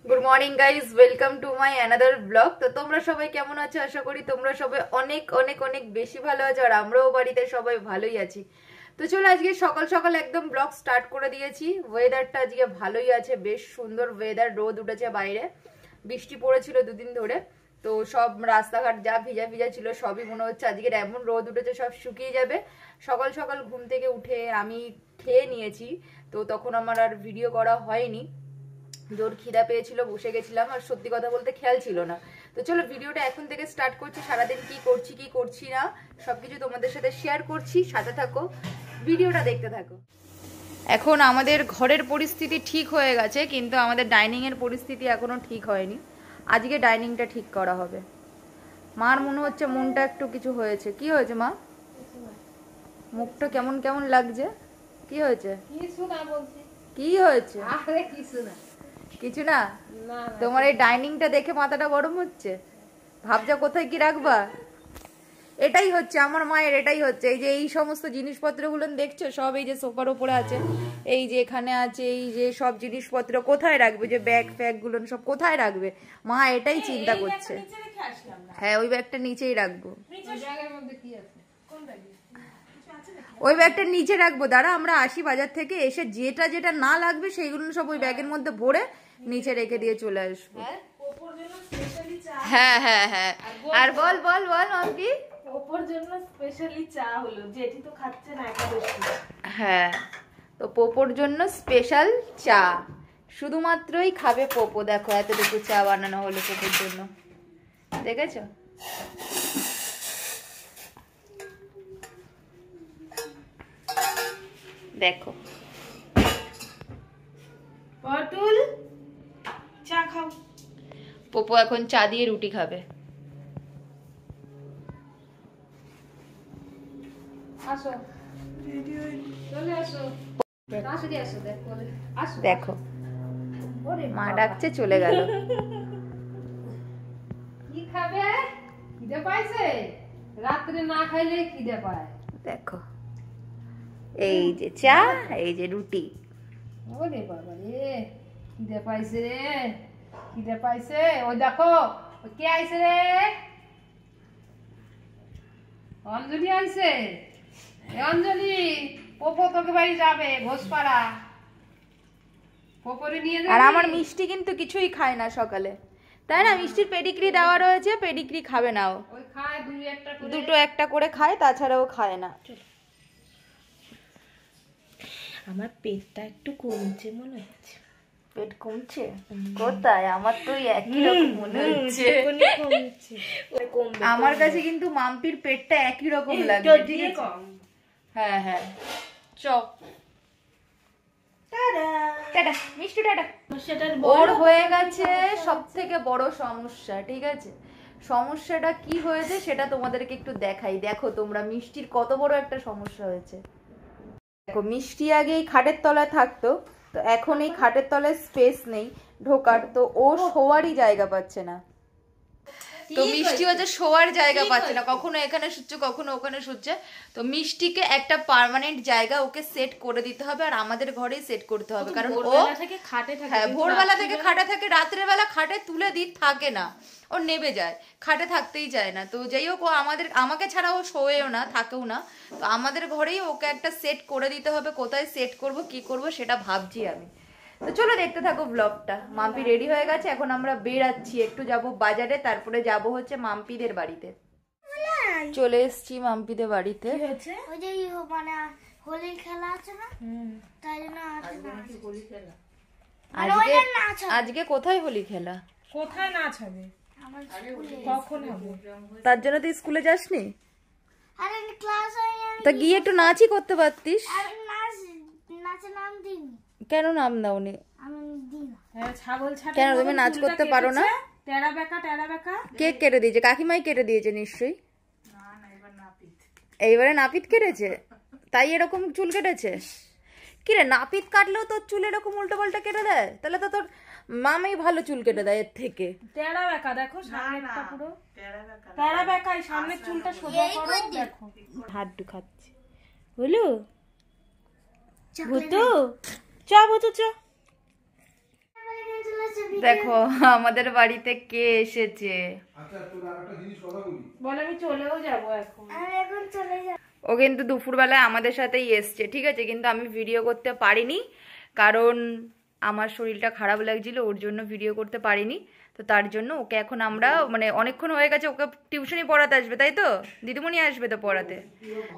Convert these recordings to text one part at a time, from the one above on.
Good morning guys, welcome to my another blog. তো তোমরা সবাই কেমন আছো? আশা করি তোমরা সবাই অনেক অনেক অনেক বেশি ভালো আছো, আর আমরাও বাড়িতে সবাই ভালোই আছি। তো চলো আজকে সকাল সকাল একদম ব্লগ স্টার্ট করে দিয়েছি। ওয়েদারটা আজকে ভালোই আছে, বেশ সুন্দর ওয়েদার, রোদ উঠেছে বাইরে, বৃষ্টি পড়েছিল দুদিন ধরে। তো সব রাস্তাঘাট যা ভিজা ভিজা ছিল সবই মনে হচ্ছে আজকের এমন রোদ উঠেছে সব শুকিয়ে যাবে। সকাল সকাল ঘুম থেকে উঠে আমি খেয়ে নিয়েছি, তো তখন আমার আর ভিডিও করা হয়নি। জোর খিদা পেয়েছিল, বসে গেছিলাম, আর সত্যি কথা বলতে খেয়াল ছিল না। তো চলো ভিডিওটা এখন থেকে স্টার্ট করছি। সারাদিন কি করছি কি করছি না সবকিছু তোমাদের সাথে শেয়ার করছি, সাথে থাকো, ভিডিওটা দেখতে থাকো। এখন আমাদের ঘরের পরিস্থিতি ঠিক হয়ে গেছে, কিন্তু আমাদের ডাইনিং এর পরিস্থিতি এখনো ঠিক হয়নি। আজকে ডাইনিংটা ঠিক করা হবে। মার মনে হচ্ছে মনটা একটু কিছু হয়েছে। কি হয়েছে মা? মুখটা কেমন কেমন লাগছে? কি হয়েছে? কি হয়েছে? কিছু না। তোমার এই ডাইনিংটা দেখে মাথাটা গরম হচ্ছে, ভাবছো কোথায় কি রাখবা। এটাই হচ্ছে আমার মায়ের, এটাই হচ্ছে। এই যে এই সমস্ত জিনিসপত্রগুলো দেখছো, সব এই যে সোফার উপরে আছে, এই যে এখানে আছে, এই যে সব জিনিসপত্র কোথায় রাখবে, যে ব্যাগ ফ্যাগ গুলো সব কোথায় রাখবে, মা এটাই চিন্তা করছে। হ্যাঁ, ওই ব্যাগটা নিচেই রাখবো, ওই ব্যাগটা নিচে রাখবো। দাঁড়া, আমরা আসি বাজার থেকে, এসে যেটা যেটা না লাগবে সেইগুলো সব ওই ব্যাগের মধ্যে ভরে নিচে রেখে দিয়ে চলে আসবো। হ্যাঁ হ্যাঁ হ্যাঁ, আর বল বল বল মাম্পি। পোপোর জন্য স্পেশালি চা হলো, জেঠি তো খাচ্ছে না একাদশী। হ্যাঁ, তো পোপোর জন্য স্পেশাল চা, শুধুমাত্রই খাবে পোপো। দেখো এতটুকু চা বানানো হলো পোপোর জন্য, দেখেছো? দেখো পটুল চা খাও। পোপো এখন চা দিয়ে রুটি খাবে। আসো, চলে আসো, দেখো মা ডাকছে, চলে গেল। কি খাবে? খিদে পাইছে? রাত্রে না খাইলে খিদে পায়। দেখো এই যে চা, এই যে রুটি। ওরে বাবা রে, খিদে পাইছে রে, খিদে পাইছে। ওই দেখো কে আইছে রে, অঞ্জলি আইছে। অঞ্জলি, পোপো তোকে বাড়ি যাবে ঘোষপাড়া, পোপরে নিয়ে যাবে। আর আমার মিষ্টি কিন্তু কিছুই খায় না সকালে, তাই না? মিষ্টির পেডিগ্রি দেওয়া রয়েছে, পেডিগ্রি খাবে না ও। ওই খায় দুটো একটা করে খায়, তাছাড়া ও খায় না। আমার পেটটা একটু কমছে মনে হচ্ছে। পেট কমছে কোথায়? আমার তো একই রকম মনে হচ্ছে। আমার কাছে কিন্তু মাম্পির পেটটা একই রকম লাগে, ঠিক আছে? হ্যাঁ হ্যাঁ, চল টাটা মিষ্টি, টাটা। ওর হয়ে গেছে সব থেকে বড় সমস্যা, ঠিক আছে? সমস্যাটা কি হয়েছে সেটা তোমাদেরকে একটু দেখাই। দেখো তোমরা, মিষ্টির কত বড় একটা সমস্যা হয়েছে। দেখো, মিষ্টি আগে এই খাটের তলায় থাকতো, তো এখন এই খাটের তলায় স্পেস নেই ঢোকার, তো ও শোয়ারই জায়গা পাচ্ছে না। তো মিষ্টি হচ্ছে শোয়ার জায়গা পাচ্ছে না, কখনো এখানে শুচ্ছে কখনো ওখানে শুচ্ছে। তো মিষ্টিকে একটা পার্মানেন্ট জায়গা ওকে সেট করে দিতে হবে, আর আমাদের ঘরেই সেট করতে হবে, কারণ ও হ্যাঁ ভোরবেলা থেকে খাটে থাকে, রাত্রের বেলা খাটে তুলে দিই থাকে না, ও নেবে যায়, খাটে থাকতেই চায় না। তো যাই হোক, ও আমাকে ছাড়া ও শোয়েও না, থাকেও না। তো আমাদের ঘরেই ওকে একটা সেট করে দিতে হবে। কোথায় সেট করব কি করব সেটা ভাবছি আমি। তো চলো দেখতে থাকো ব্লগটা। মাম্পি রেডি হয়ে গেছে, এখন আমরা বেরাচ্ছি, একটু যাব বাজারে, তারপরে যাব হচ্ছে মাম্পিদের বাড়িতে। চলে এসছি মাম্পিদের বাড়িতে। ওই যে মানে হোলি খেলা আছে না, তাই জন্য আজকে কোথায় হোলি খেলা? কোথায় নাচ হবে? কখন হবে? তার জন্য তুই স্কুলে যাসনি? আরে ক্লাস হয়নি, তা গিয়ে একটু নাচই করতে পারতিস। আরে নাচে নাম দিন। কেন নাম দাওনি? আমি দিই না। ছাগল ছাটা কেন তুমি নাচ করতে পারো না? টেরা বেকা টেরা বেকা। কে কেটে দিয়েছে? কাকিমাই কেটে দিয়েছে নিশ্চয়ই। এইবারে নাপিত কেটেছে, তাই এরকম চুল কেটেছে। কি রে, নাপিত কাটলেও তোর চুল এরকম উল্টো পাল্টা কেটে দেয়? তাহলে তো তোর মামাই ভালো চুল কেটে দেয় এর থেকে। টেরা বেকা দেখো, সামনেটা পুরো টেরা বেকা, এই সামনের চুলটা সোজা করো। দেখো হাড্ডু খাচ্ছে, বলো ভূতু, চ ভূতু চ। দেখো আমাদের বাড়িতে কে এসেছে। বলে আমি চলেও যাব এখন। ও কিন্তু দুপুরবেলায় আমাদের সাথেই এসছে, ঠিক আছে, কিন্তু আমি ভিডিও করতে পারিনি কারণ আমার শরীরটা খারাপ লাগছিল, ওর জন্য ভিডিও করতে পারিনি। তো তার জন্য ওকে এখন আমরা মানে অনেকক্ষণ হয়ে গেছে, ওকে টিউশনি পড়াতে আসবে, তাই তো? দিদিমণি আসবে তো পড়াতে,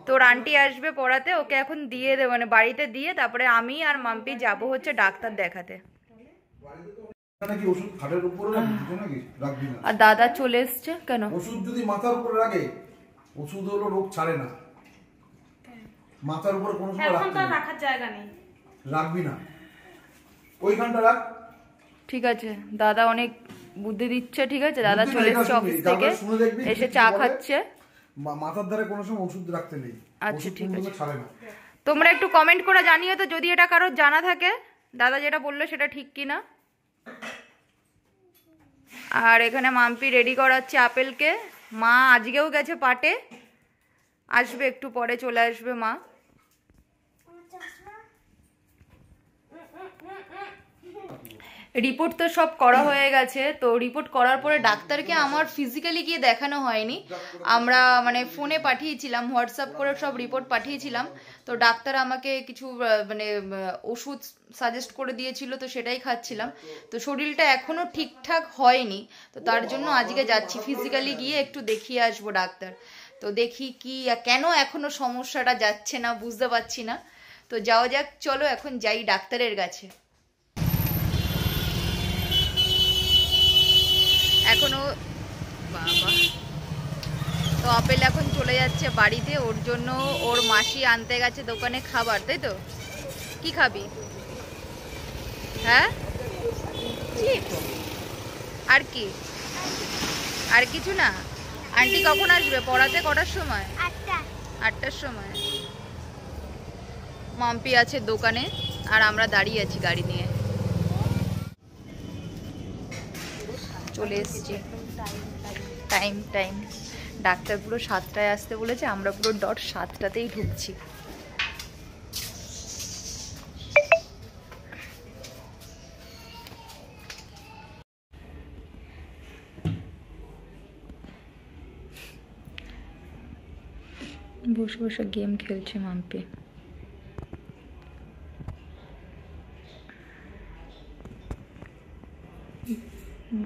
তোর আন্টি আসবে পড়াতে, ওকে এখন দিয়ে দেবে মানে বাড়িতে দিয়ে তারপরে আমি আর মাম্পি যাব হচ্ছে ডাক্তার দেখাতে। আর দাদা চলে এসছে। কেন? ওষুধ যদি মাথার উপরে রাখে, ওষুধ হলো রোগ ছাড়ে না, মাথার উপরে কোনো সময় রাখার জায়গা নেই, রাখবি না, ওইখানটা রাখ। ঠিক আছে, দাদা অনেক বুদ্ধি দিচ্ছে, ঠিক আছে। দাদা চলে এসছে অফিস থেকে, এসে চা খাচ্ছে। মাথার ধারে কোনো সময় ওষুধ রাখতে নেই। আচ্ছা ঠিক আছে, ছাড়ে না। তোমরা একটু কমেন্ট করে জানিও তো যদি এটা কারোর জানা থাকে, দাদা যেটা বললো সেটা ঠিক কিনা। আর এখানে মাম্পি রেডি করাচ্ছে আপেলকে। মা আজকেও গেছে পাটে, আসবে একটু পরে, চলে আসবে মা। রিপোর্ট তো সব করা হয়ে গেছে। তো রিপোর্ট করার পরে ডাক্তারকে আমার ফিজিক্যালি গিয়ে দেখানো হয়নি, আমরা মানে ফোনে পাঠিয়েছিলাম, হোয়াটসঅ্যাপ করে সব রিপোর্ট পাঠিয়েছিলাম। তো ডাক্তার আমাকে কিছু মানে ওষুধ সাজেস্ট করে দিয়েছিল, তো সেটাই খাচ্ছিলাম। তো শরীরটা এখনো ঠিকঠাক হয়নি, তো তার জন্য আজকে যাচ্ছি ফিজিক্যালি গিয়ে একটু দেখিয়ে আসবো ডাক্তার। তো দেখি কি কেন এখনো সমস্যাটা যাচ্ছে না, বুঝতে পারছি না। তো যাওয়া যাক, চলো এখন যাই ডাক্তারের কাছে। এখনো বাবা, তো আপেল এখন চলে যাচ্ছে বাড়িতে, ওর জন্য ওর মাসি আনতে গেছে দোকানে খাবার, তাই তো? কি খাবি? হ্যাঁ, আর কি? আর কিছু না? আন্টি কখন আসবে পড়াতে? কটার সময়? 8টার সময়। মাম্পি আছে দোকানে আর আমরা দাঁড়িয়ে আছি গাড়ি নিয়ে। চলে এসছি টাইম টাইম। ডাক্তার পুরো 7টায় আসতে বলেছে, আমরা পুরো ডট 7টাতেই ঢুকছি। বসে বসে গেম খেলছে মাম্পি।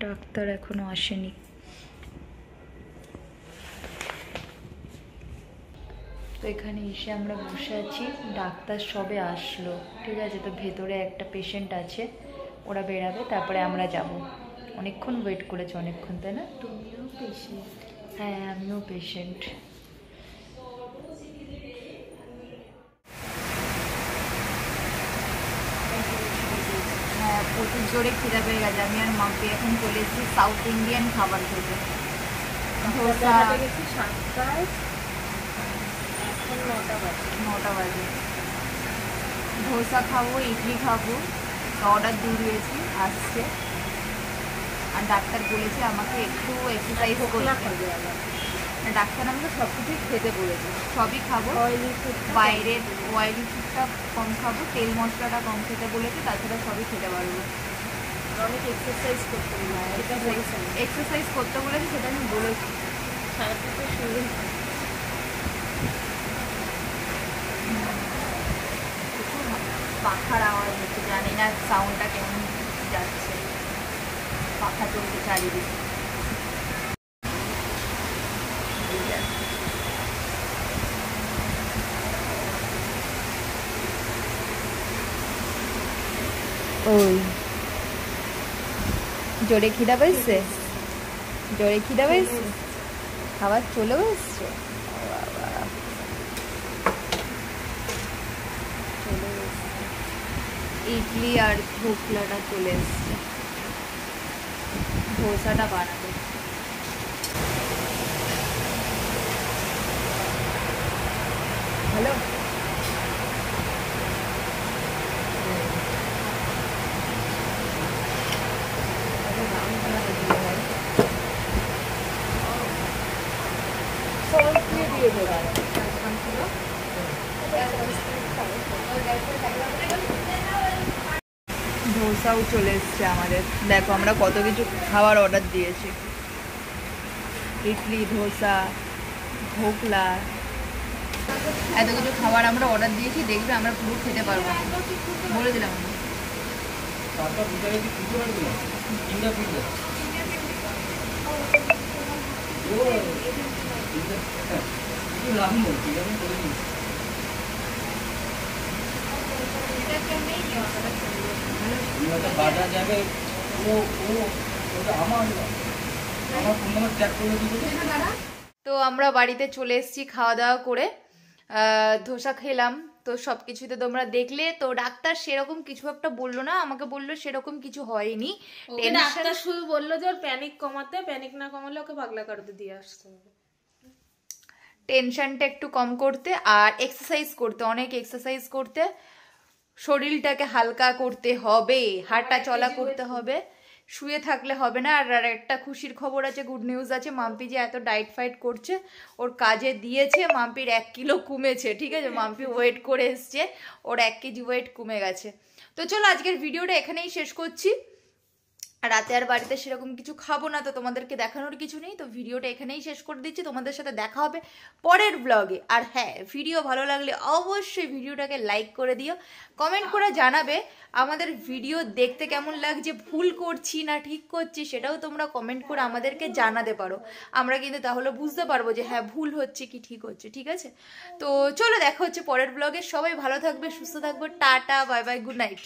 ডাক্তার এখনো আসেনি। তো এখানে এসে আমরা বসে আছি, ডাক্তার সবে আসলো, ঠিক আছে। তো ভেতরে একটা পেশেন্ট আছে, ওরা বেরাবে, তারপরে আমরা যাব। অনেকক্ষণ ওয়েট করেছে, অনেকক্ষণ, তাই না? তুমিও পেশেন্ট? হ্যাঁ, আমিও পেশেন্ট। হ্যাঁ, প্রচুর জোরে খিদে পেয়ে গেছে। আমি আর মাম্পি এখন চলে এসেছি সাউথ ইন্ডিয়ান খাবার খেতে। ধোসা, 7টায়, এখন 9টা বাজে। ধোসা খাবো, ইডলি খাবো, অর্ডার দিয়ে দিয়েছি, আসছে। আর ডাক্তার বলেছে আমাকে একটু এক্সারসাইজ করতে। ডাক্তার আমাকে সব কিছুই খেতে বলেছে, সবই খাবো, বাইরের অয়েলি ফুডটা কম খাবো, তেল মশলাটা কম খেতে বলেছে, তাছাড়া সবই খেতে পারবো। অনেক এক্সারসাইজ করতে বলেছে। এক্সারসাইজ করতে বলেছে, সেটা আমি বলেছি। পাখার আওয়াজ হচ্ছে, জানি না সাউন্ডটা কেমন যাচ্ছে, পাখা চলছে চারিদিকে। ওই জোরে খিদা পেয়েছে, জোরে খিদা পেয়েছে, খাবার চলেও এসছে। ইডলি আর ঢোকলাটা চলে এসছে, ধোসাটা বানাবে। হ্যালো, ধোসা ধোসাও চলে এসছে আমাদের। দেখো আমরা কত কিছু খাবার অর্ডার দিয়েছি, ইডলি, ধোসা, ঢোকলা, এত কিছু খাবার আমরা অর্ডার দিয়েছি। দেখবে আমরা পুরো খেতে পারবো, বলে দিলাম আমরা। তো আমরা বাড়িতে চলে এসেছি খাওয়া দাওয়া করে, ধোসা খেলাম। তো সব কিছুতে তোমরা দেখলে। তো ডাক্তার সেরকম কিছু একটা বললো না, আমাকে বললো সেরকম কিছু হয়নি। ডাক্তার শুধু বললো যে ওর প্যানিক কমাতে, প্যানিক না কমালে ওকে পাগলা করতে দিয়ে আসতে হবে, টেনশনটা একটু কম করতে, আর এক্সারসাইজ করতে, অনেক এক্সারসাইজ করতে, শরীরটাকে হালকা করতে হবে, হাঁটা চলা করতে হবে, শুয়ে থাকলে হবে না। আর একটা খুশির খবর আছে, গুড নিউজ আছে, মাম্পি যে এত ডায়েট ফাইট করছে ওর কাজে দিয়েছে। মাম্পির 1 কিলো কমেছে, ঠিক আছে? মাম্পি ওয়েট করে এসছে, ওর 1 কেজি ওয়েট কমে গেছে। তো চলো আজকের ভিডিওটা এখানেই শেষ করছি। রাতে আর বাড়িতে সেরকম কিছু খাবো না, তো তোমাদেরকে দেখানোর কিছু নেই। তো ভিডিওটা এখানেই শেষ করে দিচ্ছি, তোমাদের সাথে দেখা হবে পরের ব্লগে। আর হ্যাঁ, ভিডিও ভালো লাগলে অবশ্যই ভিডিওটাকে লাইক করে দিও, কমেন্ট করে জানাবে আমাদের ভিডিও দেখতে কেমন লাগছে, ভুল করছি না ঠিক করছি সেটাও তোমরা কমেন্ট করে আমাদেরকে জানাতে পারো। আমরা কিন্তু তাহলে বুঝতে পারবো যে হ্যাঁ ভুল হচ্ছে কি ঠিক হচ্ছে, ঠিক আছে? তো চলো দেখা হচ্ছে পরের ব্লগে। সবাই ভালো থাকবে, সুস্থ থাকবে, tata, bye bye, good night.